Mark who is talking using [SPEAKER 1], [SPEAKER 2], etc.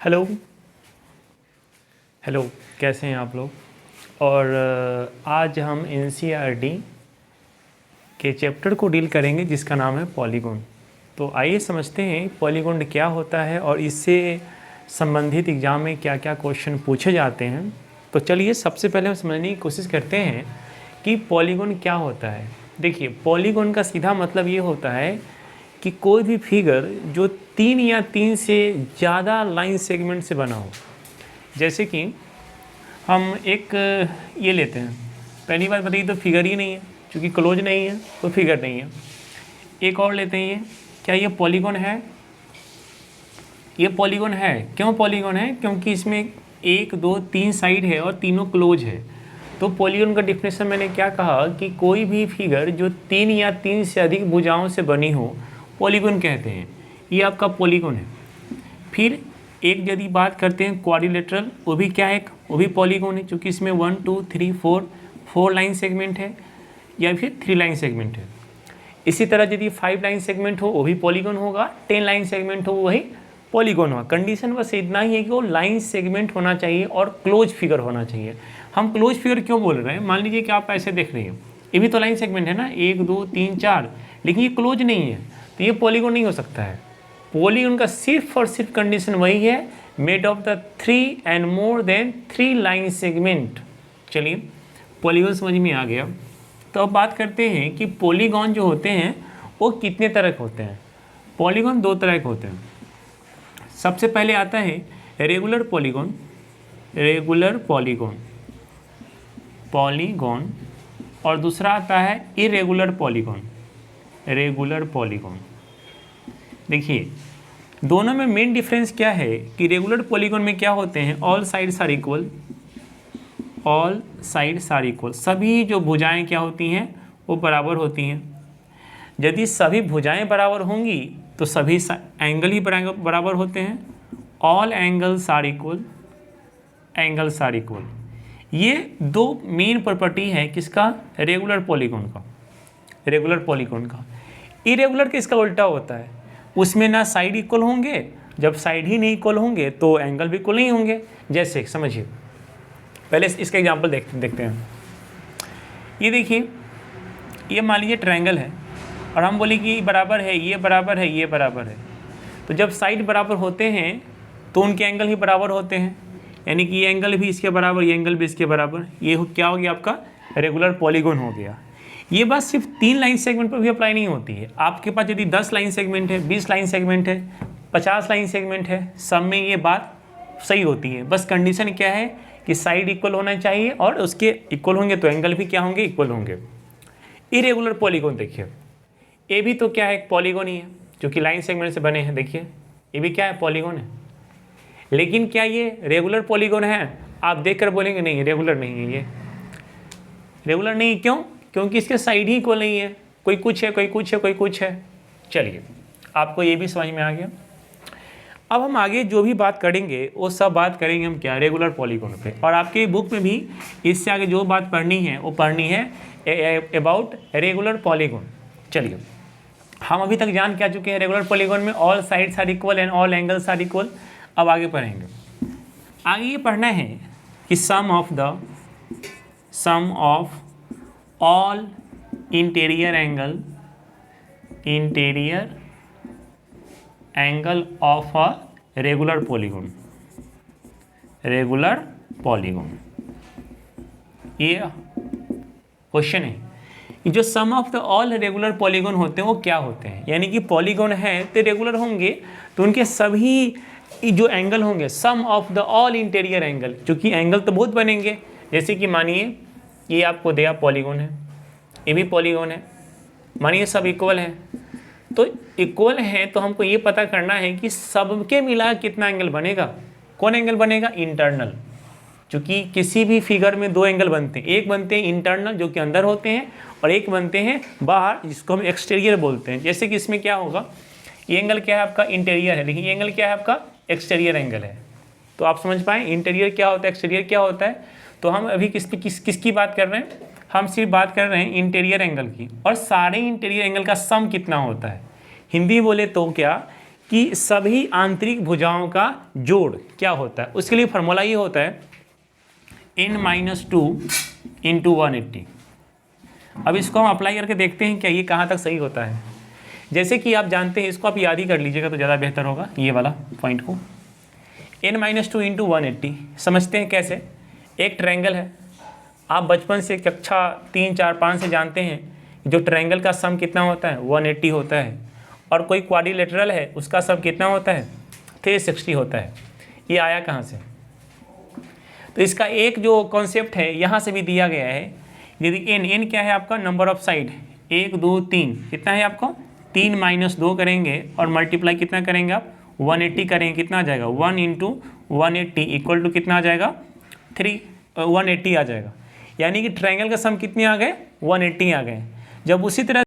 [SPEAKER 1] Hello hello, कैसे हैं आप लोग। और आज हम एनसीईआरटी के चैप्टर को डील करेंगे जिसका नाम है पॉलीगॉन। तो आइए समझते हैं पॉलीगॉन क्या होता है और इससे संबंधित एग्ज़ाम में क्या क्या क्वेश्चन पूछे जाते हैं। तो चलिए सबसे पहले हम समझने की कोशिश करते हैं कि पॉलीगॉन क्या होता है। देखिए, पॉलीगॉन का सीधा मतलब ये होता है कि कोई भी फिगर जो 3 या 3 से ज़्यादा लाइन सेगमेंट से बना हो। जैसे कि हम एक ये लेते हैं, पहली बात बताइए तो फिगर ही नहीं है, क्योंकि क्लोज नहीं है तो फिगर नहीं है। एक और लेते हैं, ये क्या ये पॉलीगॉन है? ये पॉलीगॉन है। क्यों पॉलीगॉन है? क्योंकि इसमें 1 2 3 साइड है और तीनों क्लोज है। तो पॉलीगॉन का डिफिनेशन मैंने क्या कहा कि कोई भी फिगर जो 3 या 3 से अधिक भुजाओं से बनी हो, पॉलीगॉन कहते हैं। ये आपका पॉलीगॉन है। फिर एक यदि बात करते हैं क्वाड्रिलेटरल, वो भी क्या है? वो भी पॉलीगॉन है, क्योंकि इसमें 1 2 3 4 लाइन सेगमेंट है या फिर 3 लाइन सेगमेंट है। इसी तरह यदि 5 लाइन सेगमेंट हो वो भी पॉलीगॉन होगा, 10 लाइन सेगमेंट हो वही पॉलीगॉन होगा। कंडीशन बस इतना ही है कि वो लाइन सेगमेंट होना चाहिए और क्लोज फिगर होना चाहिए। हम क्लोज फिगर क्यों बोल रहे हैं? मान लीजिए कि आप ऐसे देख रहे हैं, ये भी तो लाइन सेगमेंट है ना, 1 2 3 4, लेकिन ये क्लोज नहीं है, तो ये पॉलीगॉन नहीं हो सकता है। पॉलीगॉन का सिर्फ और सिर्फ कंडीशन वही है, made of the 3 and more than 3 line segment. चलिए, पॉलीगॉन समझ में आ गया। तो अब बात करते हैं कि पॉलीगॉन जो होते हैं वो कितने तरह के होते हैं। पॉलीगॉन 2 तरह के होते हैं। सबसे पहले आता है regular polygon, regular polygon polygon, और दूसरा आता है इरेगुलर पॉलीगॉन, रेगुलर पॉलीगॉन। देखिए, दोनों में मेन डिफरेंस क्या है कि रेगुलर पॉलीगॉन में क्या होते हैं, all sides are equal, all sides are equal, सभी जो भुजाएं क्या होती हैं वो बराबर होती हैं। यदि सभी भुजाएं बराबर होंगी तो सभी एंगल ही बराबर होते हैं। All angles are equal, angles are equal. ये 2 मेन प्रॉपर्टी है किसका? रेगुलर पॉलीगॉन का, रेगुलर पॉलीगॉन का। इरेगुलर का इसका उल्टा होता है, उसमें ना साइड इक्वल होंगे, जब साइड ही नहीं इक्वल होंगे तो एंगल भी इक्वल नहीं होंगे। जैसे समझिए, पहले इसका एग्जांपल देखते हैं। ये देखिए, ये मान लीजिए ट्रायंगल है और हम बोले कि बराबर है, ये बराबर है, ये बराबर है। तो जब साइड बराबर होते हैं तो उनके एंगल ही बराबर होते हैं, यानी कि ये एंगल भी इसके बराबर, ये एंगल भी इसके बराबर। ये क्या हो गया? आपका रेगुलर पॉलीगॉन हो गया। ये बात सिर्फ 3 लाइन सेगमेंट पर भी अप्लाई नहीं होती है। आपके पास यदि 10 लाइन सेगमेंट है, 20 लाइन सेगमेंट है, 50 लाइन सेगमेंट है, सब में ये बात सही होती है। बस कंडीशन क्या है कि साइड इक्वल होना चाहिए और उसके इक्वल होंगे तो एंगल भी क्या होंगे? इक्वल होंगे। इरेगुलर पॉलीगॉन देखिए, ये भी तो क्या है? एक पॉलीगॉन ही है, जो कि लाइन सेगमेंट से बने हैं। देखिए, ये भी क्या है? पॉलीगॉन है। लेकिन क्या ये रेगुलर पॉलीगॉन है? आप देखकर बोलेंगे नहीं, रेगुलर नहीं है। ये रेगुलर नहीं, क्यों? क्योंकि इसके साइड ही इक्वल नहीं है, कोई कुछ है, कोई कुछ है, कोई कुछ है। चलिए, आपको ये भी समझ में आ गया। अब हम आगे जो भी बात करेंगे वो सब बात करेंगे हम क्या? रेगुलर पॉलीगॉन पे। और आपके बुक में भी इससे आगे जो बात पढ़नी है वो पढ़नी है अबाउट रेगुलर पॉलीगॉन। चलिए, हम अभी तक जान क्या चुके हैं? रेगुलर पॉलीगॉन में all sides are equal and all angles are equal. अब आगे पढ़ेंगे। आगे ये पढ़ना है कि sum of all interior angle of a regular polygon, regular polygon. ये क्वेश्चन है कि जो sum of the all regular polygon होते हैं वो क्या होते हैं। यानी कि पॉलीगॉन है तो रेगुलर होंगे, तो उनके सभी जो एंगल होंगे, sum of the all interior angle, क्योंकि एंगल तो बहुत बनेंगे। जैसे कि मानिए ये आपको दिया पॉलीगॉन है, ये भी पॉलीगॉन है, मानिए सब इक्वल है। तो इक्वल है तो हमको ये पता करना है कि सबके मिला कितना एंगल बनेगा। कौन एंगल बनेगा? इंटरनल। क्योंकि किसी भी फिगर में 2 एंगल बनते हैं, एक बनते हैं इंटरनल जो कि अंदर होते हैं, और एक बनते हैं बाहर जिसको हम एक्सटीरियर बोलते हैं। जैसे कि इसमें क्या होगा, ये एंगल क्या है? आपका इंटीरियर है, लेकिन ये एंगल क्या है? आपका एक्सटीरियर एंगल है। तो आप समझ पाए इंटीरियर क्या होता है, एक्सटीरियर क्या होता है। तो हम अभी किसकी बात कर रहे हैं? हम सिर्फ बात कर रहे हैं इंटीरियर एंगल की। और सारे इंटीरियर एंगल का सम कितना होता है? हिंदी बोले तो क्या कि सभी आंतरिक भुजाओं का जोड़ क्या होता है। उसके लिए फॉर्मूला ये होता है n-2 इंटू 180। अब इसको हम अप्लाई करके देखते हैं क्या ये कहाँ तक सही होता है। जैसे कि आप जानते हैं, इसको आप याद ही कर लीजिएगा तो ज़्यादा बेहतर होगा, ये वाला पॉइंट को। n-2 इंटू 180 समझते हैं कैसे। एक ट्रायंगल है, आप बचपन से कक्षा 3, 4, 5 से जानते हैं जो ट्रायंगल का सम कितना होता है 180 होता है, और कोई क्वाड्रिलेटरल है उसका सम कितना होता है 360 होता है। ये आया कहाँ से? तो इसका एक जो कॉन्सेप्ट है यहाँ से भी दिया गया है। यदि n क्या है आपका नंबर ऑफ साइड, 1 2 3 कितना है आपका 3 - 2 करेंगे और मल्टीप्लाई कितना करेंगे आप 180 करेंगे, कितना आ जाएगा 1 इंटू 180 इक्वल टू कितना आ जाएगा 180 आ जाएगा। यानी कि ट्रायंगल का सम कितने आ गए 180 आ गए। जब उसी तरह